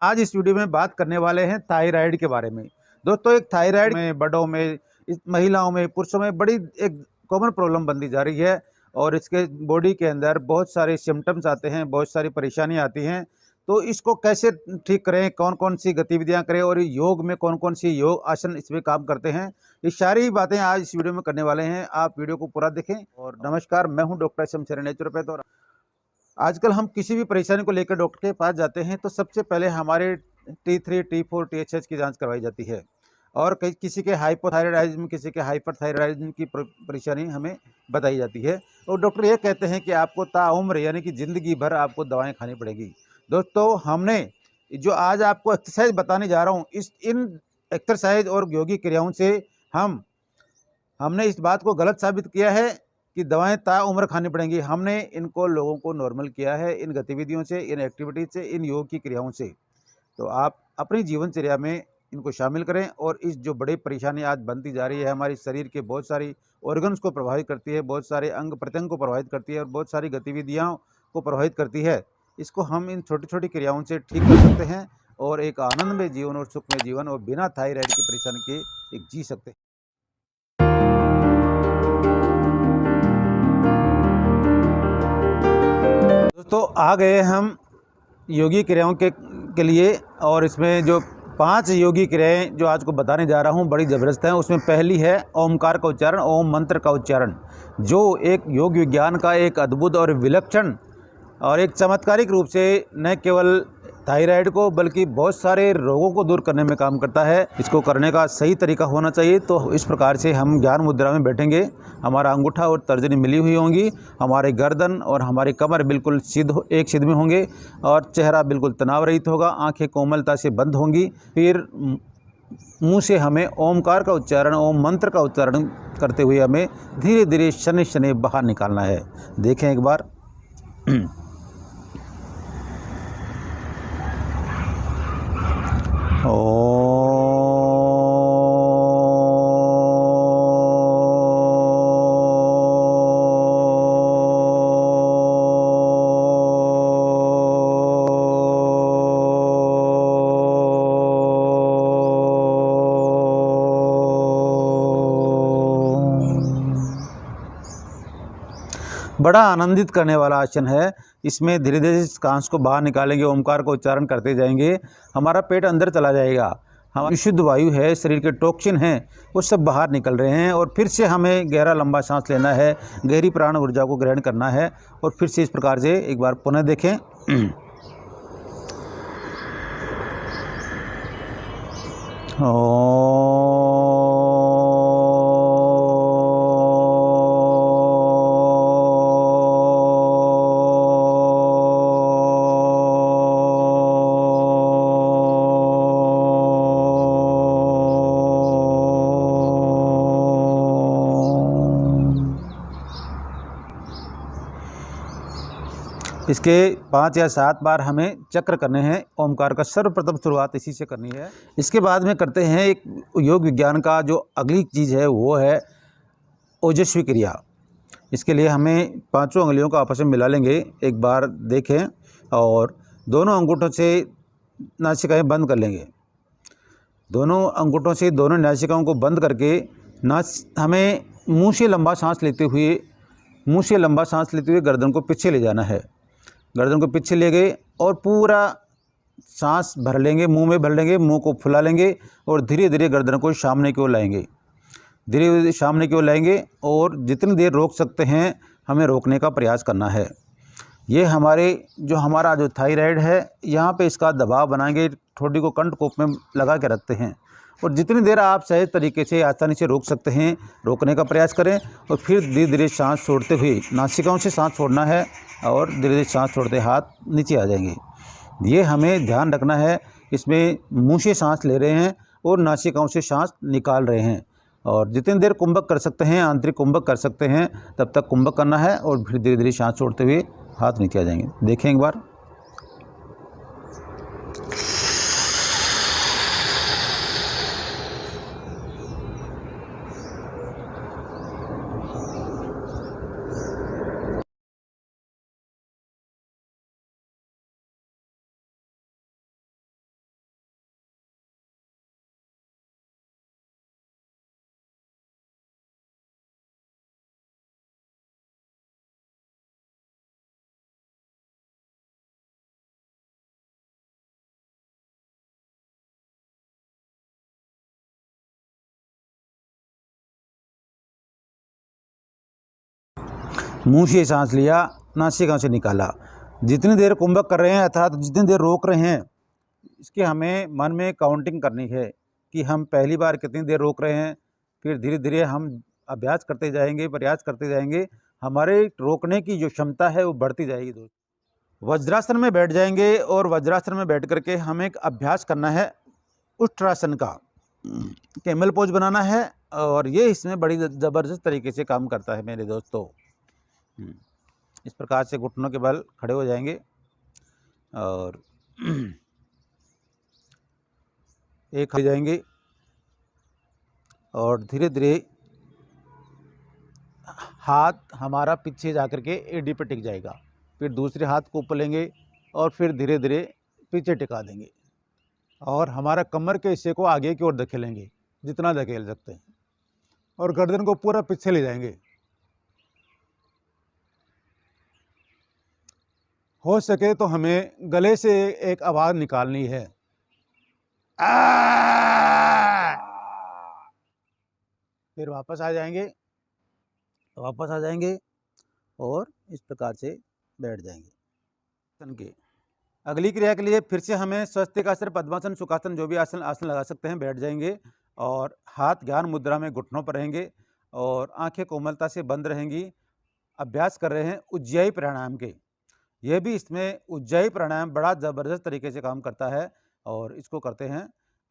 आज इस वीडियो में बात करने वाले हैं थायराइड के बारे में। दोस्तों, एक थायराइड में बड़ों में, महिलाओं में, पुरुषों में बड़ी एक कॉमन प्रॉब्लम बनती जा रही है और इसके बॉडी के अंदर बहुत सारे सिम्टम्स आते हैं, बहुत सारी परेशानियां आती हैं। तो इसको कैसे ठीक करें, कौन-कौन सी गतिविधियां करें और योग में कौन-कौन सी योग आसन इसमें काम करते हैं, ये सारी बातें आज इस वीडियो में करने वाले हैं। आप वीडियो को पूरा देखें। और नमस्कार, मैं हूँ डॉक्टर शमशेर नेचुरोपैथ। और आजकल हम किसी भी परेशानी को लेकर डॉक्टर के पास जाते हैं तो सबसे पहले हमारे T3, T4, TSH की जांच करवाई जाती है। और कई किसी के हाइपोथायराइडिज्म, किसी के हाइपरथायराइडिज्म की परेशानी हमें बताई जाती है और डॉक्टर ये कहते हैं कि आपको ताउम्र यानी कि ज़िंदगी भर आपको दवाएं खानी पड़ेगी। दोस्तों, हमने जो आज आपको एक्सरसाइज बताने जा रहा हूँ, इन एक्सरसाइज और योगी क्रियाओं से हमने इस बात को गलत साबित किया है कि दवाएं ताउम्र खानी पड़ेंगी। हमने इनको लोगों को नॉर्मल किया है इन गतिविधियों से, इन एक्टिविटीज से, इन योग की क्रियाओं से। तो आप अपनी जीवनचर्या में इनको शामिल करें। और इस जो बड़ी परेशानी आज बनती जा रही है, हमारे शरीर के बहुत सारी ऑर्गन्स को प्रभावित करती है, बहुत सारे अंग प्रत्यंग को प्रभावित करती है और बहुत सारी गतिविधियों को प्रभावित करती है, इसको हम इन छोटी छोटी क्रियाओं से ठीक कर सकते हैं और एक आनंदमय जीवन और सुखमय जीवन और बिना थायराइड की परेशानी के एक जी सकते हैं। दोस्तों, आ गए हम योगी क्रियाओं के लिए। और इसमें जो 5 योगी क्रियाएं जो आज को बताने जा रहा हूं, बड़ी ज़बरदस्त हैं। उसमें पहली है ओमकार का उच्चारण, ओम मंत्र का उच्चारण, जो एक योग विज्ञान का एक अद्भुत और विलक्षण और एक चमत्कारिक रूप से न केवल थायराइड को बल्कि बहुत सारे रोगों को दूर करने में काम करता है। इसको करने का सही तरीका होना चाहिए। तो इस प्रकार से हम ज्ञान मुद्रा में बैठेंगे, हमारा अंगूठा और तर्जनी मिली हुई होंगी, हमारे गर्दन और हमारी कमर बिल्कुल एक सिद्ध में होंगे और चेहरा बिल्कुल तनाव रहित होगा, आंखें कोमलता से बंद होंगी। फिर मुंह से हमें ओमकार का उच्चारण, ओम मंत्र का उच्चारण करते हुए हमें धीरे धीरे शनि शनि बाहर निकालना है। देखें एक बार। बड़ा आनंदित करने वाला आसन है। इसमें धीरे धीरे सांस को बाहर निकालेंगे, ओमकार को उच्चारण करते जाएंगे, हमारा पेट अंदर चला जाएगा, हमारी शुद्ध वायु है, शरीर के टॉक्सिन हैं, वो सब बाहर निकल रहे हैं। और फिर से हमें गहरा लंबा सांस लेना है, गहरी प्राण ऊर्जा को ग्रहण करना है। और फिर से इस प्रकार से एक बार पुनः देखें। इसके 5 या 7 बार हमें चक्र करने हैं। ओमकार का सर्वप्रथम शुरुआत इसी से करनी है। इसके बाद में करते हैं एक योग विज्ञान का जो अगली चीज़ है वो है ओजस्वी क्रिया। इसके लिए हमें 5 उंगलियों को आपस में मिला लेंगे। एक बार देखें और दोनों अंगूठों से नासिकाएं बंद कर लेंगे। दोनों अंगूठों से दोनों नासिकाओं को बंद करके हमें मुँह से लंबा सांस लेते हुए गर्दन को पीछे ले जाना है। गर्दन को पीछे ले गए और पूरा सांस भर लेंगे, मुंह में भर लेंगे, मुंह को फुला लेंगे और धीरे धीरे गर्दन को सामने की ओर लाएंगे, धीरे धीरे सामने की ओर लाएंगे। और जितनी देर रोक सकते हैं हमें रोकने का प्रयास करना है। ये हमारा जो थायराइड है, यहाँ पे इसका दबाव बनाएंगे, ठोड़ी को कंठकोप में लगा के रखते हैं और जितनी देर आप सहज तरीके से आसानी से रोक सकते हैं रोकने का प्रयास करें। और फिर धीरे धीरे सांस छोड़ते हुए नासिकाओं से सांस छोड़ना है और धीरे धीरे सांस छोड़ते हाथ नीचे आ जाएंगे। ये हमें ध्यान रखना है। इसमें मुंह से सांस ले रहे हैं और नासिकाओं से सांस निकाल रहे हैं। और जितनी देर कुंभक कर सकते हैं, आंतरिक कुंभक कर सकते हैं, तब तक कुंभक करना है और फिर धीरे धीरे सांस छोड़ते हुए हाथ नीचे आ जाएंगे। देखें एक बार। मुंह से सांस लिया, नासिका से निकाला। जितनी देर कुंभक कर रहे हैं अर्थात जितनी देर रोक रहे हैं, इसके हमें मन में काउंटिंग करनी है कि हम पहली बार कितनी देर रोक रहे हैं। फिर धीरे धीरे हम अभ्यास करते जाएंगे, प्रयास करते जाएंगे, हमारे रोकने की जो क्षमता है वो बढ़ती जाएगी। दोस्तों वज्रासन में बैठ जाएंगे और वज्रासन में बैठ करके हमें एक अभ्यास करना है उष्ट्रासन का। कैमल पोज बनाना है और ये इसमें बड़ी ज़बरदस्त तरीके से काम करता है मेरे दोस्तों। इस प्रकार से घुटनों के बल खड़े हो जाएंगे और एक खड़े जाएंगे और धीरे धीरे हाथ हमारा पीछे जाकर के एडी पे टिक जाएगा। फिर दूसरे हाथ को ऊपर लेंगे और फिर धीरे धीरे पीछे टिका देंगे और हमारा कमर के हिस्से को आगे की ओर धकेलेंगे जितना धकेल सकते हैं और गर्दन को पूरा पीछे ले जाएंगे। हो सके तो हमें गले से एक आवाज़ निकालनी है, फिर वापस आ जाएंगे और इस प्रकार से बैठ जाएंगे। अगली क्रिया के लिए फिर से हमें स्वस्तिकासन, पद्मासन, सुखासन जो भी आसन लगा सकते हैं, बैठ जाएंगे और हाथ ज्ञान मुद्रा में घुटनों पर रहेंगे और आंखें कोमलता से बंद रहेंगी। अभ्यास कर रहे हैं उज्जाई प्राणायाम के। यह भी इसमें उज्जाई प्राणायाम बड़ा ज़बरदस्त तरीके से काम करता है और इसको करते हैं।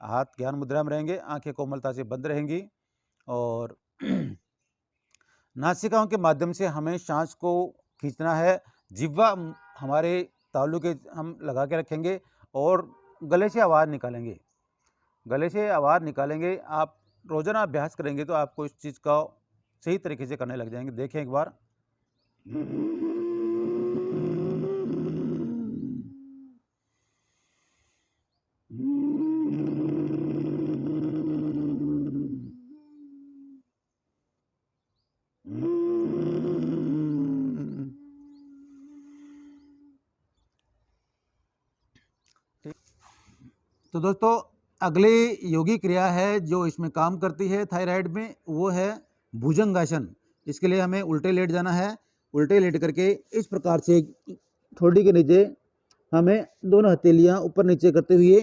हाथ ज्ञान मुद्रा में रहेंगे, आंखें कोमलता से बंद रहेंगी और नासिकाओं के माध्यम से हमें सांस को खींचना है। जिह्वा हमारे तालू के हम लगा के रखेंगे और गले से आवाज़ निकालेंगे। आप रोज़ाना अभ्यास करेंगे तो आपको इस चीज़ का सही तरीके से करने लग जाएंगे। देखें एक बार। तो दोस्तों अगली योगी क्रिया है जो इसमें काम करती है थायराइड में, वो है भुजंगासन। इसके लिए हमें उल्टे लेट जाना है। उल्टे लेट करके इस प्रकार से ठोड़ी के नीचे हमें दोनों हथेलियां ऊपर नीचे करते हुए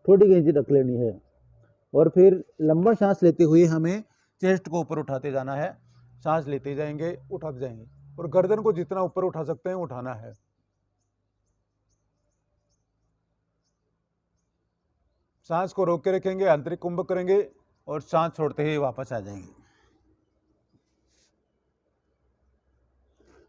ठोड़ी के नीचे रख लेनी है और फिर लंबा सांस लेते हुए हमें चेस्ट को ऊपर उठाते जाना है। सांस लेते जाएंगे, उठाते जाएंगे और गर्दन को जितना ऊपर उठा सकते हैं उठाना है। सांस को रोक के रखेंगे, आंतरिक कुंभक करेंगे और सांस छोड़ते ही वापस आ जाएंगे।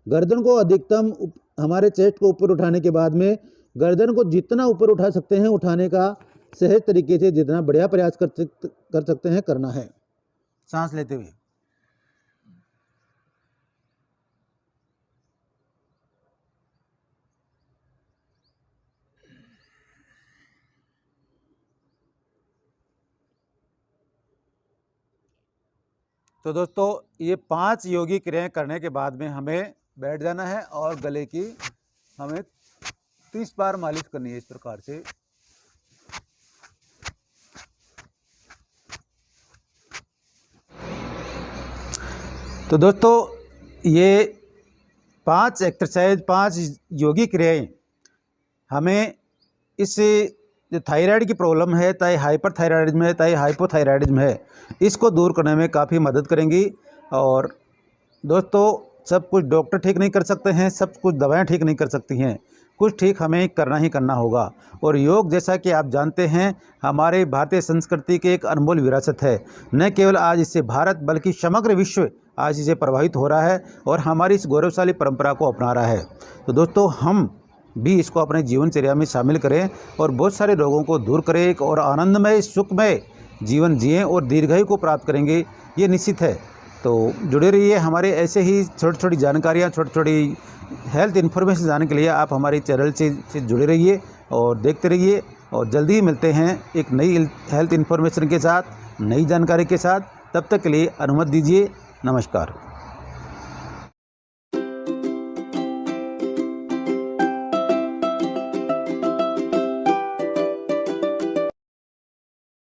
गर्दन को अधिकतम हमारे चेस्ट को ऊपर उठाने के बाद में गर्दन को जितना ऊपर उठा सकते हैं उठाने का सहज तरीके से जितना बढ़िया प्रयास कर सकते हैं करना है सांस लेते हुए। तो दोस्तों ये 5 योगी क्रियाएं करने के बाद में हमें बैठ जाना है और गले की हमें 30 बार मालिश करनी है इस प्रकार से। तो दोस्तों ये 5 एक्सरसाइज, 5 योगी क्रियाएं हमें इस जो थायराइड की प्रॉब्लम है, चाहे हाइपर थायराइडिज्म है चाहे हाइपोथायराइडिज्म है, इसको दूर करने में काफ़ी मदद करेंगी। और दोस्तों सब कुछ डॉक्टर ठीक नहीं कर सकते हैं, सब कुछ दवाएं ठीक नहीं कर सकती हैं, कुछ ठीक हमें करना ही करना होगा। और योग जैसा कि आप जानते हैं हमारे भारतीय संस्कृति की एक अनमोल विरासत है। न केवल आज इससे भारत बल्कि समग्र विश्व आज इसे प्रभावित हो रहा है और हमारी इस गौरवशाली परंपरा को अपना रहा है। तो दोस्तों हम भी इसको अपने जीवनचर्या में शामिल करें और बहुत सारे रोगों को दूर करें, एक और आनंदमय सुखमय जीवन जिएं और दीर्घायु को प्राप्त करेंगे, ये निश्चित है। तो जुड़े रहिए हमारे ऐसे ही छोटी छोटी जानकारियाँ, छोटी छोटी हेल्थ इन्फॉर्मेशन जानने के लिए आप हमारे चैनल से जुड़े रहिए और देखते रहिए। और जल्दी ही मिलते हैं एक नई हेल्थ इन्फॉर्मेशन के साथ, नई जानकारी के साथ। तब तक के लिए अनुमति दीजिए। नमस्कार।